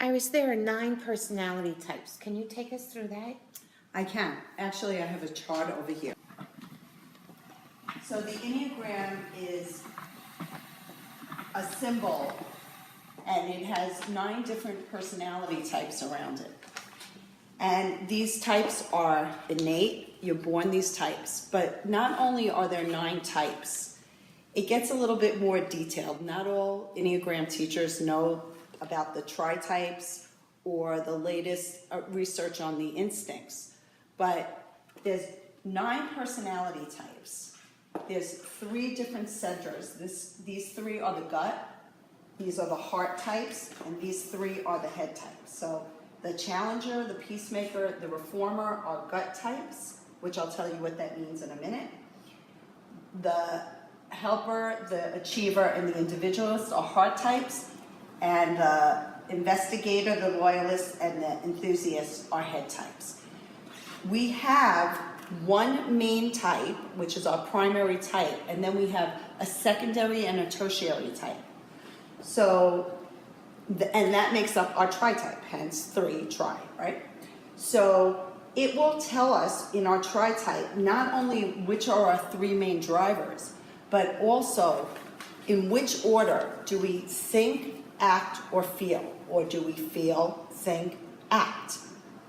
Iris, there are 9 personality types. Can you take us through that? I can. Actually, I have a chart over here. So the Enneagram is a symbol, and it has 9 different personality types around it. And these types are innate. You're born these types. But not only are there 9 types, it gets a little bit more detailed. Not all Enneagram teachers know about the tri-types or the latest research on the instincts. But there's 9 personality types. There's 3 different centers. These 3 are the gut, these are the heart types, and these 3 are the head types. So the challenger, the peacemaker, the reformer are gut types, which I'll tell you what that means in a minute. The helper, the achiever, and the individualist are heart types, and the investigator, the loyalist, and the enthusiast are head types. We have one main type, which is our primary type, and then we have a secondary and a tertiary type. So, and that makes up our tri-type, hence 3 tri, right? So it will tell us in our tri-type not only which are our 3 main drivers, but also in which order do we think, act, or feel? Or do we feel, think, act?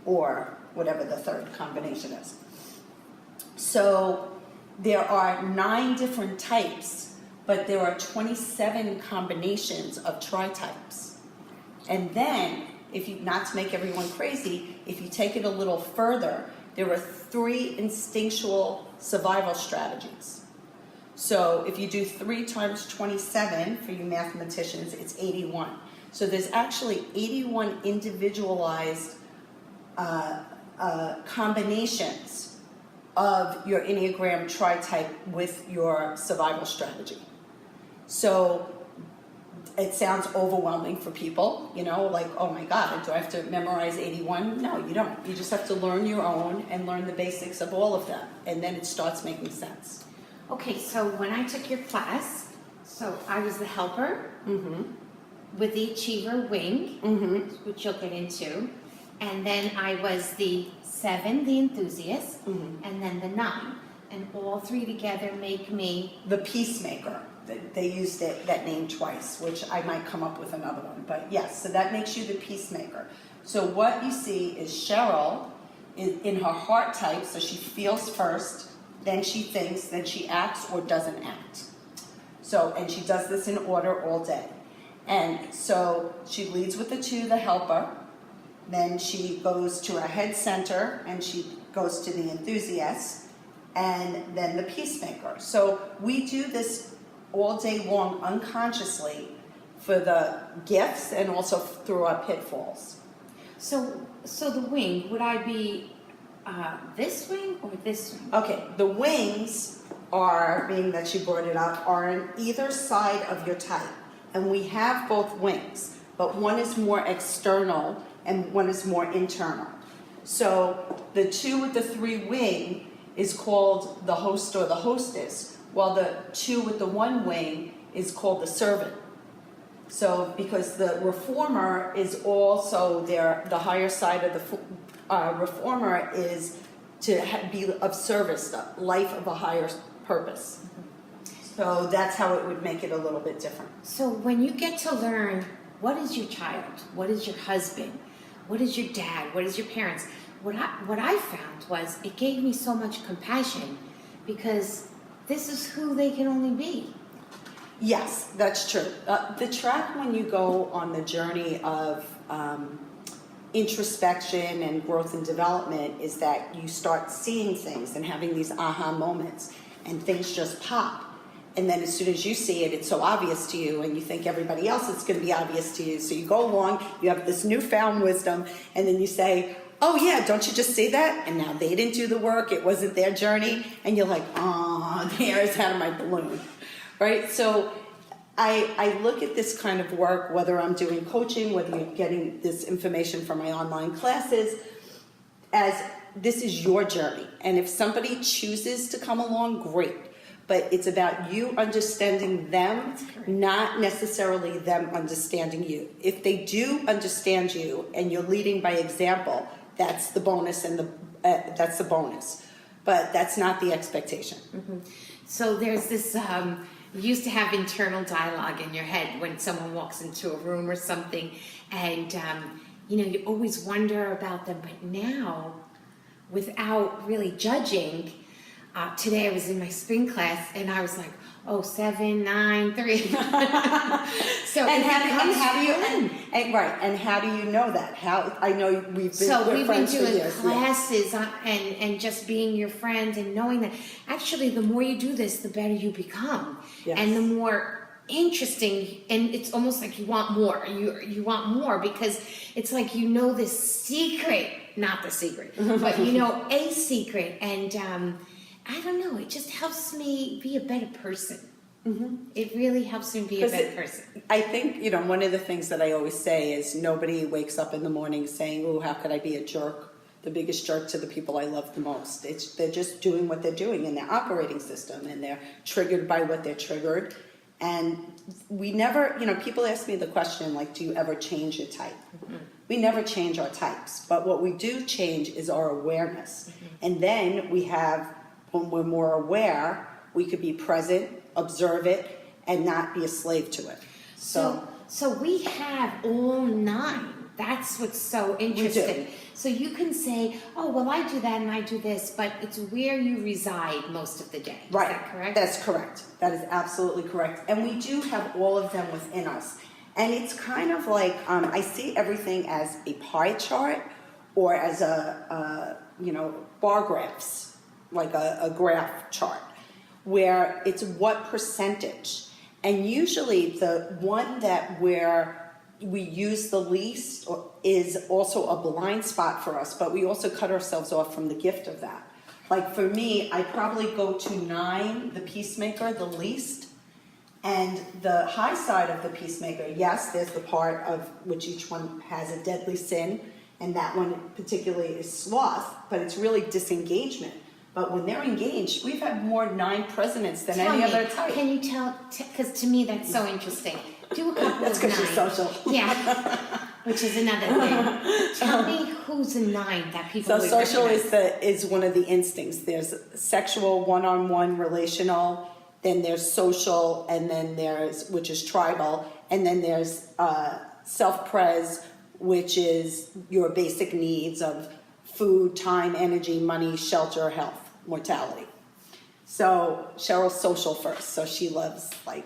Or whatever the third combination is. So there are 9 different types, but there are 27 combinations of tri-types. And then, if you, not to make everyone crazy, if you take it a little further, there are 3 instinctual survival strategies. So if you do 3 times 27, for you mathematicians, it's 81. So there's actually 81 individualized combinations of your Enneagram tri-type with your survival strategy. So it sounds overwhelming for people, you know, like, oh my God, do I have to memorize 81? No, you don't. You just have to learn your own and learn the basics of all of them, and then it starts making sense. Okay, so when I took your class, so I was the helper with the achiever wing, which you'll get into, and then I was the 7, the enthusiast, and then the 9, and all 3 together make me the peacemaker. They used that name twice, which I might come up with another one, but yes, so that makes you the peacemaker. So what you see is Cheryl in her heart type, so she feels first, then she thinks, then she acts or doesn't act. So, and she does this in order all day. And so she leads with the 2, the helper, then she goes to her head center, and she goes to the enthusiast, and then the peacemaker. So we do this all day long unconsciously for the gifts and also through our pitfalls. So the wing, would I be this wing or this wing? Okay, the wings are, being that you brought it up, are on either side of your type. And we have both wings, but one is more external and one is more internal. So the 2 with the 3 wing is called the host or the hostess, while the 2 with the 1 wing is called the servant. So because the reformer is also there, the higher side of the reformer is to be of service, the life of a higher purpose. So that's how it would make it a little bit different. So when you get to learn what is your child, what is your husband, what is your dad, what is your parents, what I found was it gave me so much compassion because this is who they can only be. Yes, that's true. The track when you go on the journey of introspection and growth and development is that you start seeing things and having these aha moments, and things just pop. And then as soon as you see it, it's so obvious to you, and you think everybody else it's going to be obvious to you. So you go along, you have this newfound wisdom, and then you say, oh yeah, don't you just see that? And now they didn't do the work, it wasn't their journey, and you're like, oh, the air is out of my balloon, right? So I look at this kind of work, whether I'm doing coaching, whether you're getting this information from my online classes, as this is your journey. And if somebody chooses to come along, great. but it's about you understanding them, not necessarily them understanding you. If they do understand you and you're leading by example, that's the bonus, and that's the bonus. But that's not the expectation. Mm-hmm. So there's this, you used to have internal dialogue in your head when someone walks into a room or something, and you always wonder about them. But now, without really judging, today I was in my spin class and I was like, 7, 9, 3. So And how do you know that? How I know we've been doing classes and just being your friend and knowing that actually the more you do this, the better you become, and the more interesting, and it's almost like you want more. You want more because it's like this secret, not the secret, but a secret, and I don't know. It just helps me be a better person. Mm-hmm. It really helps me be a better person. I think, one of the things that I always say is nobody wakes up in the morning saying, "Oh, how could I be a jerk, the biggest jerk to the people I love the most?" They're just doing what they're doing in their operating system, and they're triggered by what they're triggered. And we never, people ask me the question, like, do you ever change your type? Mm-hmm. We never change our types, but what we do change is our awareness. Mm-hmm. And then when we're more aware, we could be present, observe it, and not be a slave to it. So we have all 9. That's what's so interesting. So you can say, "Oh, well, I do that and I do this," but it's where you reside most of the day. Right. Is that correct? That's correct. That is absolutely correct. And we do have all of them within us. And it's kind of like, I see everything as a pie chart or as bar graphs, like a graph chart, where it's what percentage. And usually the one that where we use the least is also a blind spot for us, but we also cut ourselves off from the gift of that. Like for me, I probably go to 9, the peacemaker, the least. And the high side of the peacemaker, yes, there's the part of which each one has a deadly sin, and that one particularly is sloth, but it's really disengagement. But when they're engaged, we've had more 9 presidents than any other type. Can you tell, because to me that's so interesting. Do a couple That's of 9. because she's social. Yeah, which is another thing. Tell me who's a 9 that people would social recognize. is one of the instincts. There's sexual, one-on-one, relational, then there's social, and then there's, which is tribal, and then there's self-pres, which is your basic needs of food, time, energy, money, shelter, health, mortality. So Cheryl's social first, so she loves like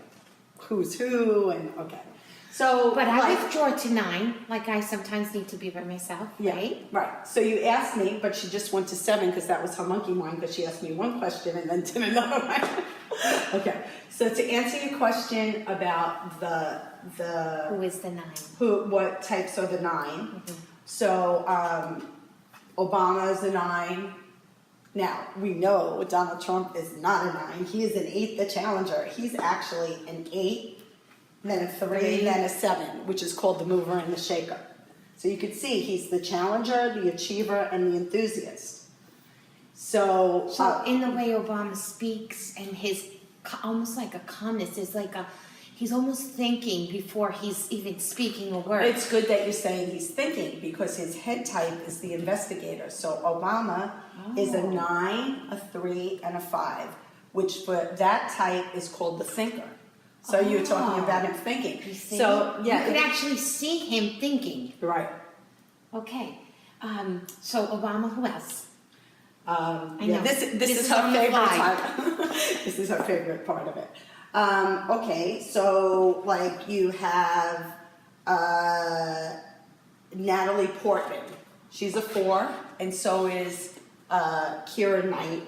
who's who, and okay. So, but I withdraw to 9, like I sometimes need to be by myself, right? Right. So you asked me, but she just went to 7 because that was her monkey mind, because she asked me one question and then did another one. Okay. So to answer your question about the who is the 9? What types are the 9? Mm-hmm. So Obama is a 9. Now, we know Donald Trump is not a 9. He is an 8, the challenger. He's actually an 8, then a 3, then a 7, which is called the mover and the shaker. So you can see he's the challenger, the achiever, and the enthusiast. So in the way Obama speaks and his almost like a calmness, is like he's almost thinking before he's even speaking a word. It's good that you're saying he's thinking, because his head type is the investigator. So Obama is a 9, a 3, and a 5, which for that type is called the thinker. So you're talking about him thinking. You see? So you could actually see him thinking. Right. Okay. So Obama, who else? I know. This is her favorite part. This is her favorite part of it. Okay, so like you have Natalie Portman. She's a 4, and so is Keira Knight.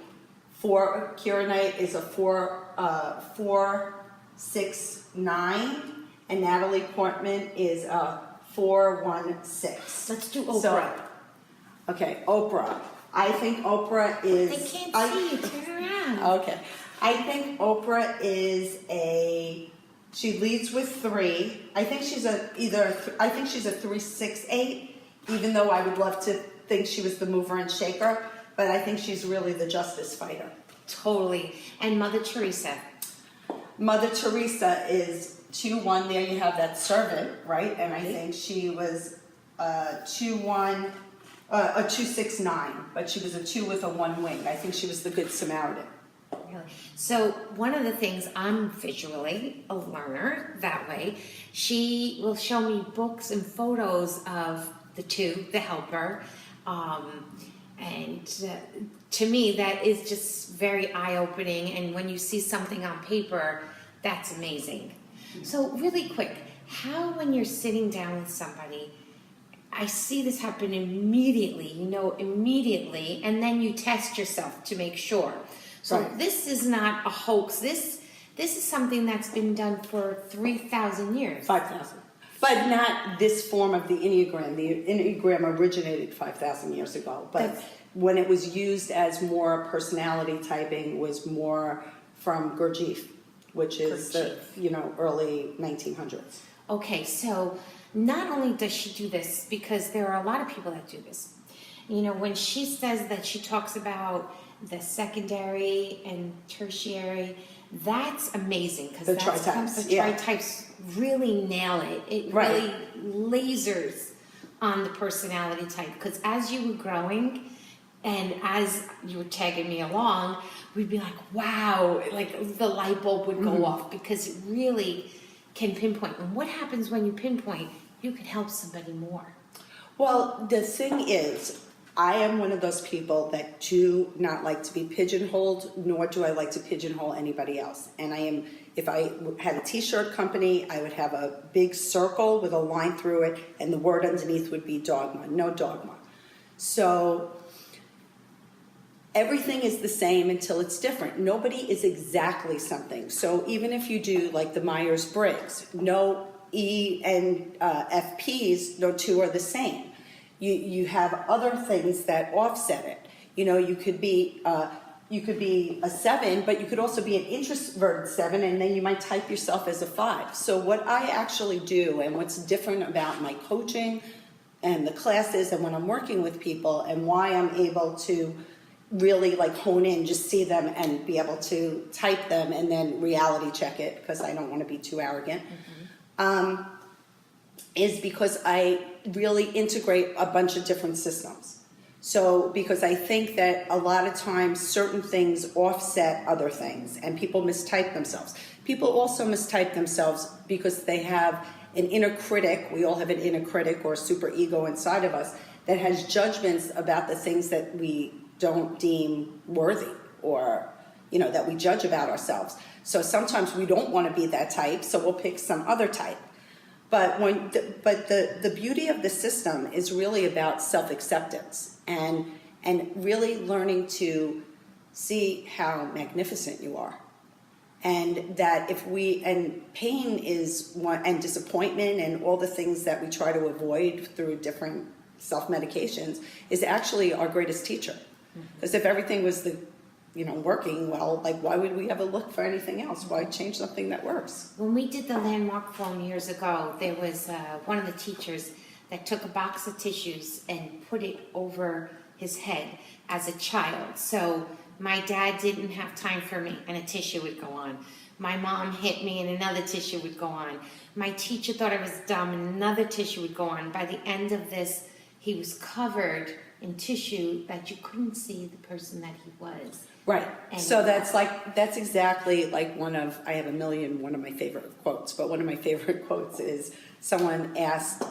Keira Knight is a 4, 6, 9, and Natalie Portman is a 4, 1, 6. Let's do Oprah. So, okay, Oprah. I think Oprah is. They can't see you. Turn around. Okay. I think Oprah is she leads with 3. I think she's a 3, 6, 8, even though I would love to think she was the mover and shaker, but I think she's really the justice fighter. Totally. And Mother Teresa. Mother Teresa is 2-1. There you have that servant, right? And I think she was 2-1, a 2-6-9, but she was a 2 with a 1 wing. I think she was the Good Samaritan. Really? So one of the things, I'm visually a learner that way. She will show me books and photos of the 2, the helper, and to me that is just very eye-opening. And when you see something on paper, that's amazing. So really quick, how when you're sitting down with somebody, I see this happen immediately, immediately, and then you test yourself to make sure. So Right. This is not a hoax. This is something that's been done for 3,000 years. 5,000. But not this form of the Enneagram. The Enneagram originated 5,000 years ago. But That's- when it was used as more personality typing was more from Gurdjieff, which is the early 1900s. Okay, so not only does she do this, because there are a lot of people that do this. When she says that she talks about the secondary and tertiary, that's amazing, because The the tri-types, yeah. tri-types really nail it. It Right. really lasers on the personality type, because as you were growing and as you were tagging me along, we'd be like, wow, like the light bulb would go off, because it really can pinpoint. And what happens when you pinpoint? You can help somebody more. Well, the thing is, I am one of those people that do not like to be pigeonholed, nor do I like to pigeonhole anybody else. And if I had a t-shirt company, I would have a big circle with a line through it, and the word underneath would be dogma, no dogma. So everything is the same until it's different. Nobody is exactly something. So even if you do like the Myers-Briggs, no E and FPs, no 2 are the same. You have other things that offset it. You could be a 7, but you could also be an introverted 7, and then you might type yourself as a 5. So what I actually do, and what's different about my coaching and the classes and when I'm working with people, and why I'm able to really hone in, just see them and be able to type them and then reality check it, because I don't want to be too arrogant. Is because I really integrate a bunch of different systems. So because I think that a lot of times certain things offset other things, and people mistype themselves. People also mistype themselves because they have an inner critic. We all have an inner critic or super ego inside of us that has judgments about the things that we don't deem worthy, or that we judge about ourselves. So sometimes we don't want to be that type, so we'll pick some other type. But the beauty of the system is really about self-acceptance and really learning to see how magnificent you are. And that and pain is one, and disappointment and all the things that we try to avoid through different self-medications is actually our greatest teacher. Because if everything was working well, why would we ever look for anything else? Why change something that works? When we did the landmark phone years ago, there was one of the teachers that took a box of tissues and put it over his head as a child. So my dad didn't have time for me, and a tissue would go on. My mom hit me, and another tissue would go on. My teacher thought I was dumb, and another tissue would go on. By the end of this, he was covered in tissue that you couldn't see the person that he was. Right. And So that's exactly one of my favorite quotes, but one of my favorite quotes is someone asked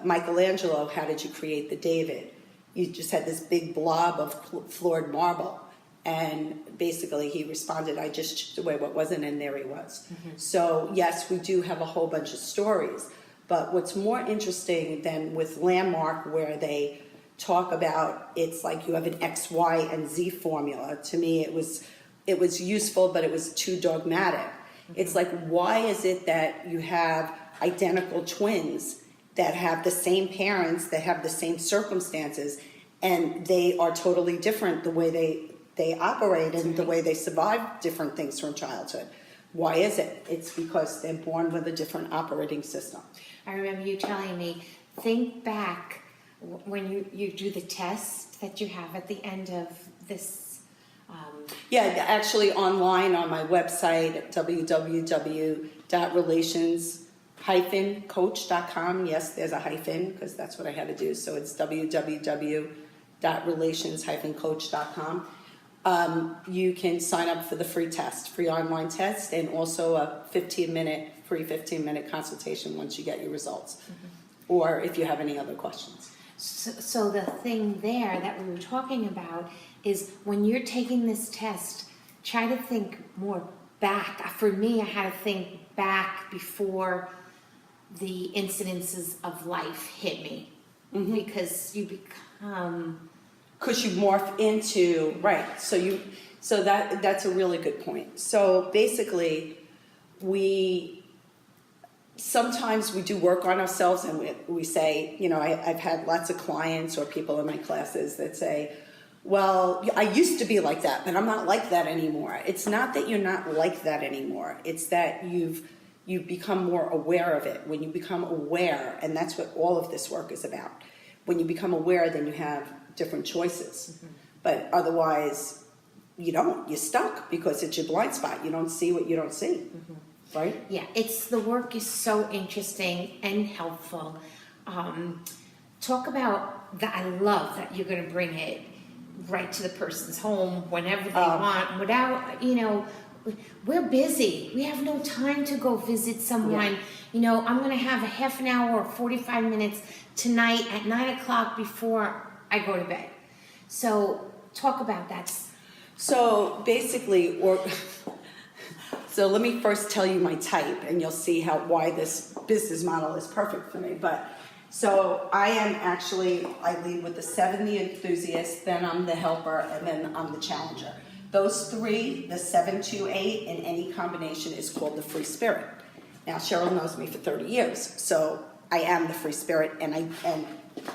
Michelangelo, how did you create the David? You just had this big blob of floored marble. And basically he responded, I just chipped away what wasn't, and there he was. So yes, we do have a whole bunch of stories, but what's more interesting than with Landmark, where they talk about, it's like you have an X, Y, and Z formula. To me, it was useful, but it was too dogmatic. It's like, why is it that you have identical twins that have the same parents, that have the same circumstances, and they are totally different the way they operate and the way they survive different things from childhood? Why is it? It's because they're born with a different operating system. I remember you telling me, think back when you do the test that you have at the end of this Yeah, actually online on my website, www.relations-coach.com. Yes, there's a hyphen because that's what I had to do. So it's www.relations-coach.com. You can sign up for the free online test, and also a free 15-minute consultation once you get your results, or if you have any other questions. So the thing there that we were talking about is when you're taking this test, try to think more back. For me, I had to think back before the incidences of life hit me, because you become... Because you morph into, right, so that's a really good point. So basically, sometimes we do work on ourselves, and we say, I've had lots of clients or people in my classes that say, well, I used to be like that, but I'm not like that anymore. It's not that you're not like that anymore. It's that you've become more aware of it. When you become aware, and that's what all of this work is about. When you become aware, then you have different choices. But otherwise, you don't. You're stuck because it's your blind spot. You don't see what you don't see. Right? Yeah, the work is so interesting and helpful. Talk about that. I love that you're going to bring it right to the person's home whenever they want, without, we're busy. We have no time to go visit someone. Yeah. I'm going to have a half an hour or 45 minutes tonight at 9 o'clock before I go to bed. So talk about that. So basically, so let me first tell you my type, and you'll see why this business model is perfect for me. So I lead with the 7, the enthusiast, then I'm the helper, and then I'm the challenger. Those 3, the 7, 2, 8, in any combination is called the free spirit. Now, Cheryl knows me for 30 years, so I am the free spirit, and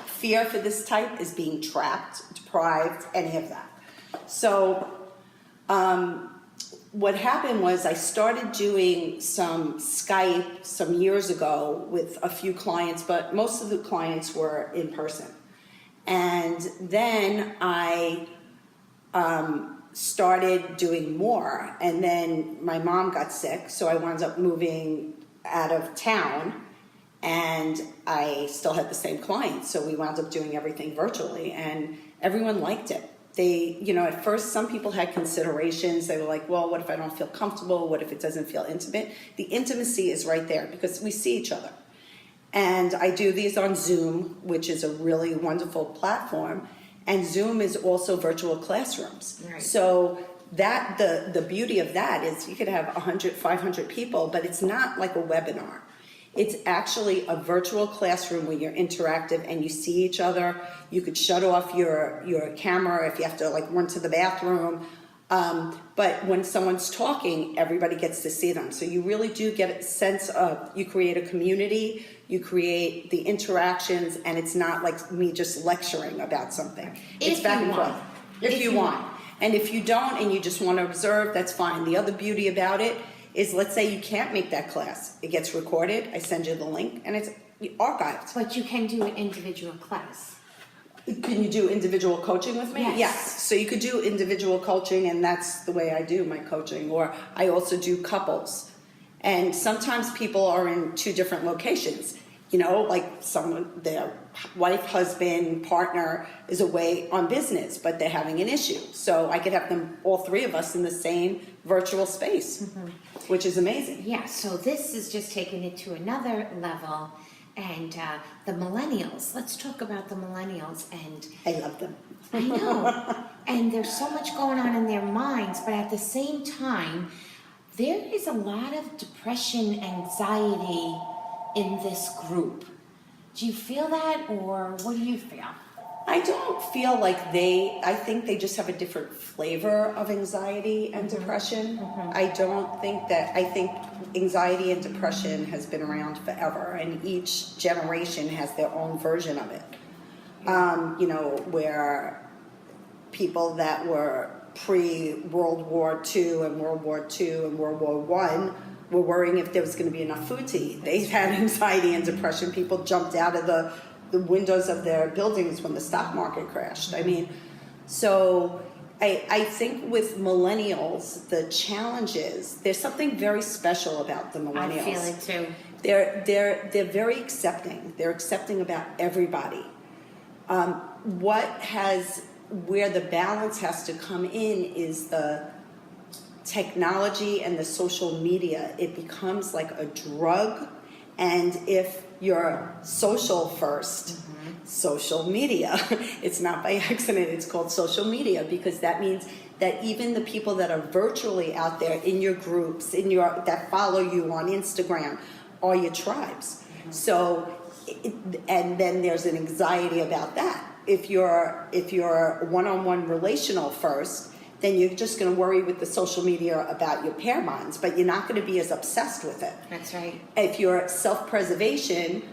fear for this type is being trapped, deprived, any of that. So, what happened was I started doing some Skype some years ago with a few clients, but most of the clients were in person. And then I started doing more, and then my mom got sick, so I wound up moving out of town, and I still had the same clients, so we wound up doing everything virtually, and everyone liked it. They, at first some people had considerations. They were like, well, what if I don't feel comfortable? What if it doesn't feel intimate? The intimacy is right there because we see each other. And I do these on Zoom, which is a really wonderful platform. And Zoom is also virtual classrooms. Right. So that the beauty of that is you could have 100, 500 people, but it's not like a webinar. It's actually a virtual classroom where you're interactive and you see each other. You could shut off your camera if you have to run to the bathroom. But when someone's talking, everybody gets to see them. So you really do get a sense of, you create a community, you create the interactions, and it's not like me just lecturing about something. It's back and forth. If you want. And if you don't and you just want to observe, that's fine. The other beauty about it is, let's say you can't make that class. It gets recorded, I send you the link, and it's archived. But you can do an individual class. Can you do individual coaching with me? Yes. So you could do individual coaching, and that's the way I do my coaching. Or I also do couples. And sometimes people are in 2 different locations. Their wife, husband, partner is away on business, but they're having an issue. So I could have them, all 3 of us, in the same virtual space, which is amazing. Yeah, so this is just taking it to another level. And the millennials, let's talk about the millennials. And I love them. I know. And there's so much going on in their minds, but at the same time, there is a lot of depression, anxiety in this group. Do you feel that, or what do you feel? I don't feel like I think they just have a different flavor of anxiety and depression. I think anxiety and depression has been around forever, and each generation has their own version of it. Where people that were pre-World War II and World War II and World War I were worrying if there was going to be enough food to eat. They had anxiety and depression. People jumped out of the windows of their buildings when the stock market crashed. So I think with millennials, the challenges, there's something very special about the millennials. I feel it too. They're very accepting. They're accepting about everybody. Where the balance has to come in is the technology and the social media. It becomes like a drug, and if you're social first, social media, it's not by accident, it's called social media, because that means that even the people that are virtually out there in your groups, that follow you on Instagram, are your tribes. So, and then there's an anxiety about that. If you're one-on-one relational first, then you're just going to worry with the social media about your pair bonds, but you're not going to be as obsessed with it. That's right. If you're self-preservation,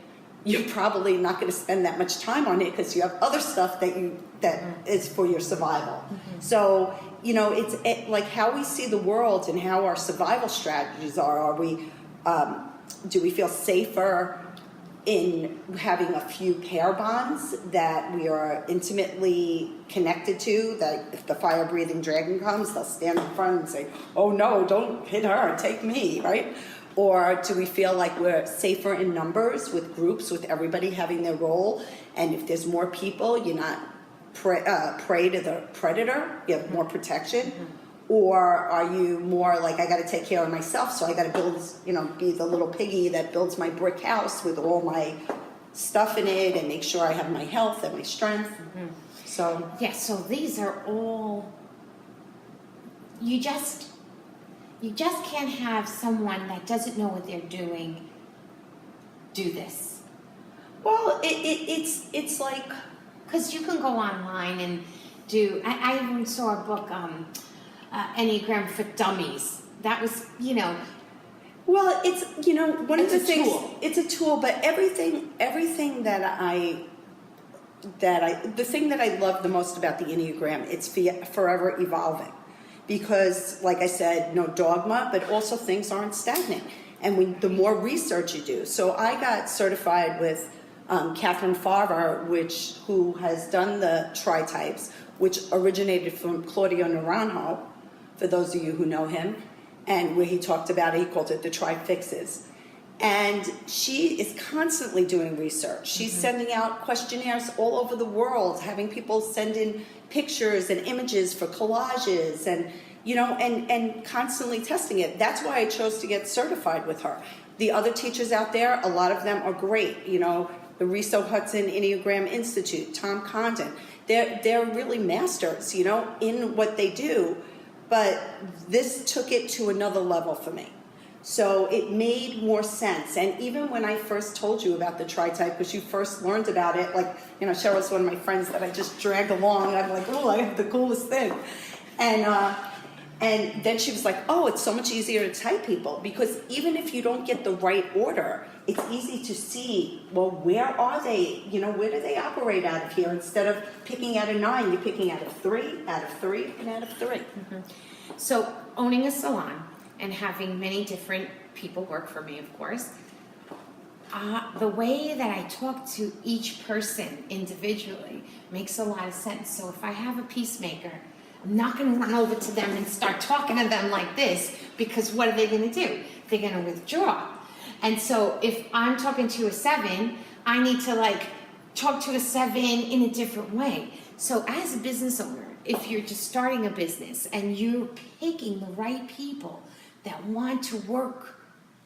you're probably not going to spend that much time on it because you have other stuff that is for your survival. So, it's like how we see the world and how our survival strategies are. Do we feel safer in having a few pair bonds that we are intimately connected to, that if the fire-breathing dragon comes, they'll stand in front and say, oh no, don't hit her, take me, right? Or do we feel like we're safer in numbers with groups, with everybody having their role, and if there's more people, you're not prey to the predator, you have more protection? Or are you more like, I got to take care of myself, so I got to build, be the little piggy that builds my brick house with all my stuff in it and make sure I have my health and my strength? So so these are all, you just can't have someone that doesn't know what they're doing do this. Well, it's like, because you can go online and do, I even saw a book, Enneagram for Dummies. That was, well, it's, one of the things, tool. It's a tool, but everything the thing that I love the most about the Enneagram, it's forever evolving. Because, like I said, no dogma, but also things aren't stagnant. And the more research you do. So I got certified with Catherine Farber, who has done the tri-types, which originated from Claudio Naranjo, for those of you who know him, and where he talked about it, he called it the trifixes. And she is constantly doing research. She's sending out questionnaires all over the world, having people send in pictures and images for collages, and and constantly testing it. That's why I chose to get certified with her. The other teachers out there, a lot of them are great. The Riso Hudson Enneagram Institute, Tom Condon, they're really masters, in what they do. But this took it to another level for me. So it made more sense. And even when I first told you about the tri-type, because you first learned about it, like, Cheryl's one of my friends that I just drag along. I'm like, oh, I have the coolest thing. And then she was like, oh, it's so much easier to type people. Because even if you don't get the right order, it's easy to see, well, where are they? Where do they operate out of here? Instead of picking out of 9, you're picking out of 3, and out of 3. So owning a salon and having many different people work for me, of course, the way that I talk to each person individually makes a lot of sense. So if I have a peacemaker, I'm not going to run over to them and start talking to them like this, because what are they going to do? They're going to withdraw. And so if I'm talking to a 7, I need to talk to a 7 in a different way. So as a business owner, if you're just starting a business and you're picking the right people that want to work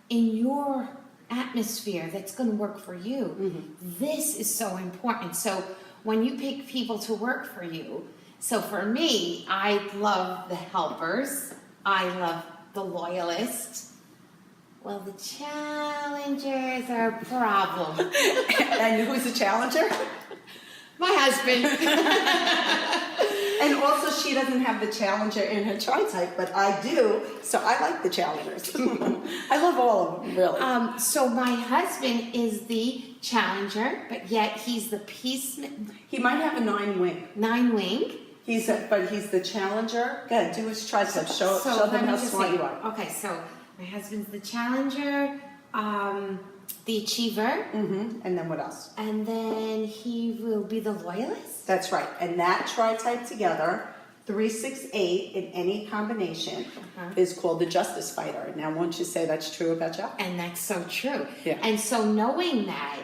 in your atmosphere that's going to work for you, this is so important. So when you pick people to work for you, so for me, I love the helpers, I love the loyalists. Well, the challengers are a problem. And who's the challenger? My husband. And also, she doesn't have the challenger in her tri-type, but I do, so I like the challengers. I love all of them, really. So my husband is the challenger, but yet he's the peacemaker. He might have a 9 wing. 9 wing. But he's the challenger. Go ahead, do his tri-type. Show them how smart you are. Okay, so my husband's the challenger, the achiever. And then what else? And then he will be the loyalist. That's right. And that tri-type together 368 in any combination is called the Justice Fighter. Now, won't you say that's true about Jeff? And that's so true. Yeah. And so knowing that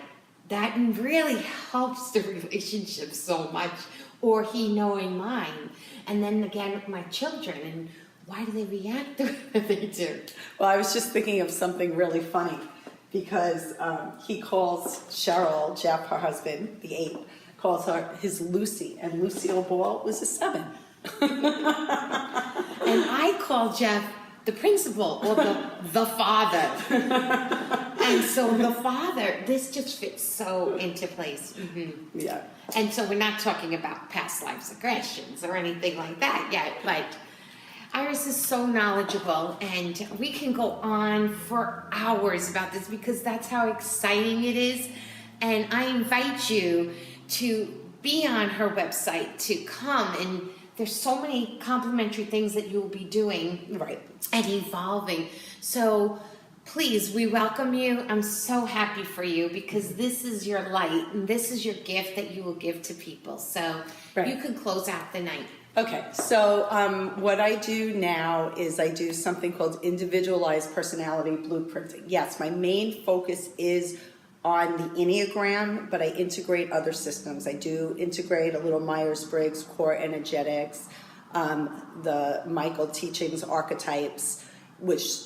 really helps the relationship so much, or he knowing mine. And then again with my children, and why do they react the way they do? Well, I was just thinking of something really funny because he calls Cheryl, Jeff, her husband, the 8, calls her his Lucy, and Lucille Ball was a 7. And I call Jeff the principal or the father. And so the father, this just fits so into place. Mm-hmm. Yeah. And so we're not talking about past lives aggressions or anything like that yet, but Iris is so knowledgeable, and we can go on for hours about this because that's how exciting it is. And I invite you to be on her website, to come, and there's so many complimentary things that you'll be doing and evolving. So please, we welcome you. I'm so happy for you because this is your light and this is your gift that you will give to people. So you can close out the night. Okay, so what I do now is I do something called individualized personality blueprinting. Yes, my main focus is on the Enneagram, but I integrate other systems. I do integrate a little Myers-Briggs, core energetics, the Michael teachings, archetypes, which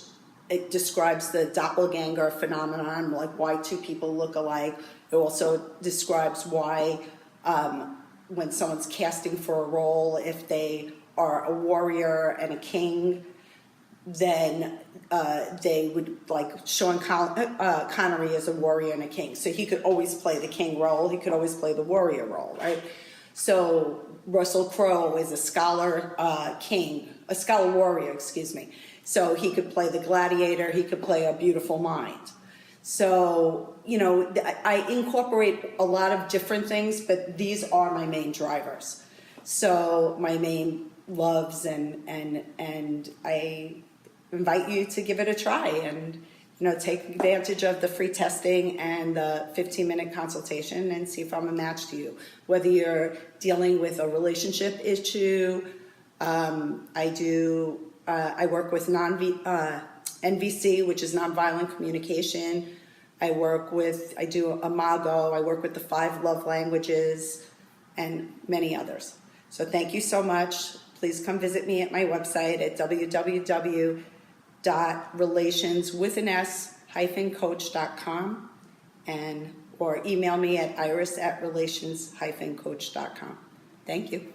it describes the doppelganger phenomenon, like why two people look alike. It also describes why when someone's casting for a role, if they are a warrior and a king, then they would, like Sean Connery is a warrior and a king. So he could always play the king role. He could always play the warrior role, right? So Russell Crowe is a scholar a scholar warrior, excuse me. So he could play the gladiator. He could play a beautiful mind. So, I incorporate a lot of different things, but these are my main drivers. So my main loves, and I invite you to give it a try and, take advantage of the free testing and the 15-minute consultation and see if I'm a match to you. Whether you're dealing with a relationship issue, I work with NVC, which is nonviolent communication. I do Imago, I work with the 5 love languages, and many others. So thank you so much. Please come visit me at my website at www.relationswithans-coach.com or email me at iris@relations-coach.com. Thank you.